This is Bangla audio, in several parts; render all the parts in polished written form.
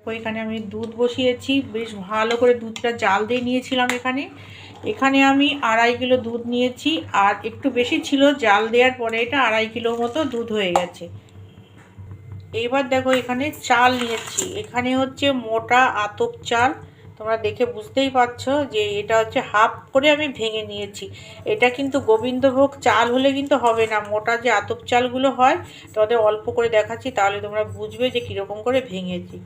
এখানে আমি দুধ বসিয়েছি, বেশ ভালো করে দুধটা জাল দিয়ে নিয়েছিলাম। এখানে আমি 2.5 কিলো দুধ নিয়েছি, আর একটু বেশি ছিল, জাল দেওয়ার পরে এটা 2.5 কিলো মতো দুধ হয়ে গেছে। এইবার দেখো এখানে চাল নিয়েছি, এখানে হচ্ছে মোটা আতপ চাল। তোমরা দেখে বুঝতেই পারছো যে এটা হচ্ছে হাফ করে আমি ভেঙে নিয়েছি। এটা কিন্তু গোবিন্দভোগ চাল হলে কিন্তু হবে না, মোটা যে আতপ চালগুলো হয় তোমাদের অল্প করে দেখাচ্ছি, তাহলে তোমরা বুঝবে যে কীরকম করে ভেঙেছি।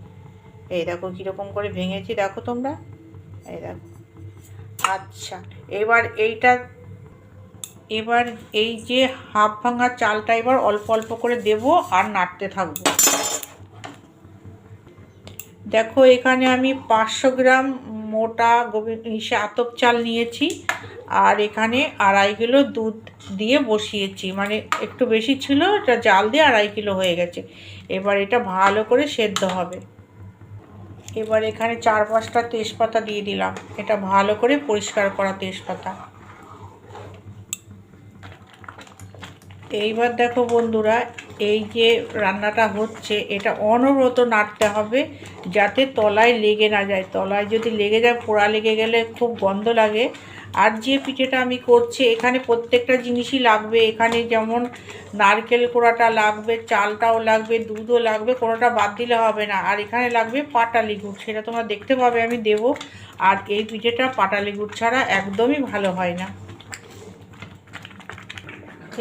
এই দেখো কীরকম করে ভেঙেছি, দেখো তোমরা, এই দেখো। আচ্ছা, এবার এই যে হাফ ভাঙা চালটা এবার অল্প অল্প করে দেব আর নাড়তে থাকবো। দেখো এখানে আমি 500 গ্রাম মোটা আতপ চাল নিয়েছি, আর এখানে 2.5 কিলো দুধ দিয়ে বসিয়েছি, মানে একটু বেশি ছিল, এটা জাল দিয়ে 2.5 কিলো হয়ে গেছে। এবার এটা ভালো করে সেদ্ধ হবে। এবার এখানে 4-5টা তেজপাতা দিয়ে দিলাম, এটা ভালো করে পরিষ্কার করা তেজপাতা। এইবার দেখো বন্ধুরা, এই যে রান্নাটা হচ্ছে এটা অনবরত নাড়তে হবে যাতে তলায় লেগে না যায়। তলায় যদি লেগে যায়, পোড়া লেগে গেলে খুব গন্ধ লাগে। আর যে পিঠেটা আমি করছি এখানে প্রত্যেকটা জিনিসই লাগবে। এখানে যেমন নারকেল কোড়াটা লাগবে, চালটাও লাগবে, দুধও লাগবে, কোনোটা বাদ দিলে হবে না। আর এখানে লাগবে পাটালি গুড়, সেটা তোমরা দেখতে পাবে আমি দেব। আর এই পিঠেটা পাটালি গুড় ছাড়া একদমই ভালো হয় না।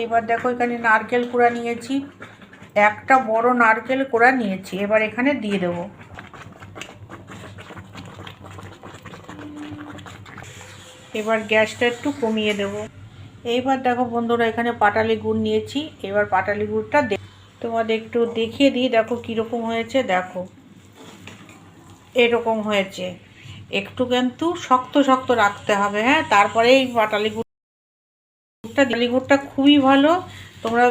এবার দেখো এখানে নারকেল কোড়া নিয়েছি, একটা বড় নারকেল কোড়া নিয়েছি, এবার এখানে দিয়ে দেব। এবার গ্যাসটা একটু কমিয়ে দেব। এইবার দেখো বন্ধুরা, এখানে পাটালি গুড় নিয়েছি, এবার পাটালি গুড়টা তোমাদের একটু দেখিয়ে দিই, দেখো কীরকম হয়েছে। দেখো এরকম হয়েছে, একটু কিন্তু শক্ত শক্ত রাখতে হবে, হ্যাঁ। তারপরে এই পাটালি গুড়টা খুবই ভালো, তোমরা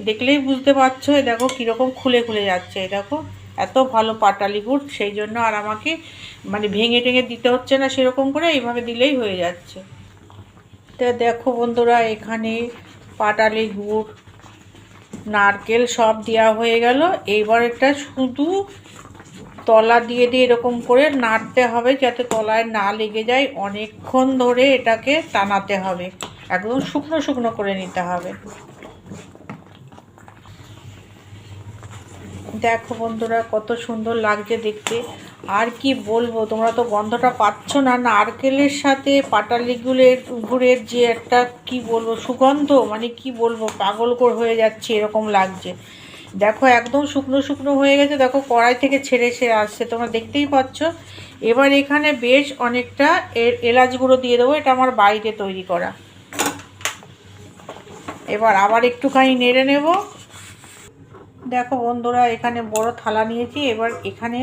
দেখলেই বুঝতে পারছো। দেখো কীরকম খুলে খুলে যাচ্ছে, দেখো এত ভালো পাটালি গুড়, সেই জন্য আর আমাকে মানে ভেঙে টেঙে দিতে হচ্ছে না, সেরকম করে এইভাবে দিলেই হয়ে যাচ্ছে। তো দেখো বন্ধুরা, এখানে পাটালি গুড়, নারকেল সব দেওয়া হয়ে গেল। এইবার এটা শুধু তলা দিয়ে দিয়ে এরকম করে নাড়তে হবে যাতে তলায় না লেগে যায়। অনেকক্ষণ ধরে এটাকে টানাতে হবে, একদম শুকনো শুকনো করে নিতে হবে। দেখো বন্ধুরা কত সুন্দর লাগছে দেখতে, আর কি বলবো, তোমরা তো গন্ধটা পাচ্ছ না। নারকেলের সাথে পাটালি গুড়ের যে একটা কি বলবো সুগন্ধ, মানে কি বলবো, পাগল হয়ে যাচ্ছে এরকম লাগছে। দেখো একদম শুকনো শুকনো হয়ে গেছে, দেখো কড়াই থেকে ছেড়ে ছেড়ে আসছে, তোমরা দেখতেই পাচ্ছ। এবার এখানে বেশ অনেকটা এলাচ গুঁড়ো দিয়ে দেবো, এটা আমার বাড়িতে তৈরি করা। এবার আবার একটুখানি নেড়ে নেব। দেখো বন্ধুরা, এখানে বড় থালা নিয়েছি, এবার এখানে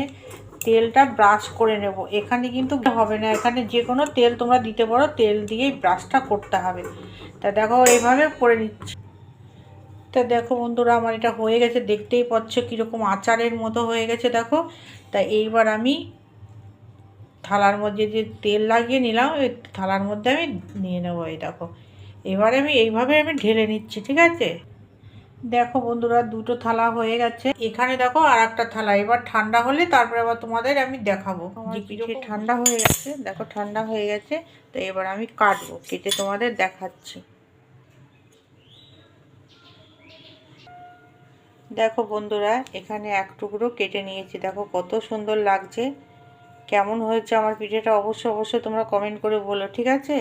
তেলটা ব্রাশ করে নেব। এখানে কিন্তু হবে না, এখানে যে কোনো তেল তোমরা দিতে পারো, তেল দিয়েই ব্রাশটা করতে হবে। তা দেখো এইভাবে করে নিচ্ছি। তা দেখো বন্ধুরা, আমার এটা হয়ে গেছে, দেখতেই পাচ্ছ কীরকম আচারের মতো হয়ে গেছে দেখো। তা এইবার আমি থালার মধ্যে যে তেল লাগিয়ে নিলাম, ওই থালার মধ্যে আমি নিয়ে নেবো। এই দেখো, এবারে আমি এইভাবে ঢেলে নিচ্ছি, ঠিক আছে। দেখো বন্ধুরা, দুটো থালা হয়ে গেছে। এখানে দেখো আর একটা থালা, এবার ঠান্ডা হলে তারপরে আবার তোমাদের আমি দেখাবো যে পিঠে ঠান্ডা হয়ে গেছে। দেখো ঠান্ডা হয়ে গেছে, তো এবার আমি কাটবো, কেটে তোমাদের দেখাচ্ছি। দেখো বন্ধুরা, এখানে এক টুকরো কেটে নিয়েছি, দেখো কত সুন্দর লাগছে। কেমন হয়েছে আমার পিঠেটা অবশ্যই তোমরা কমেন্ট করে বলো, ঠিক আছে।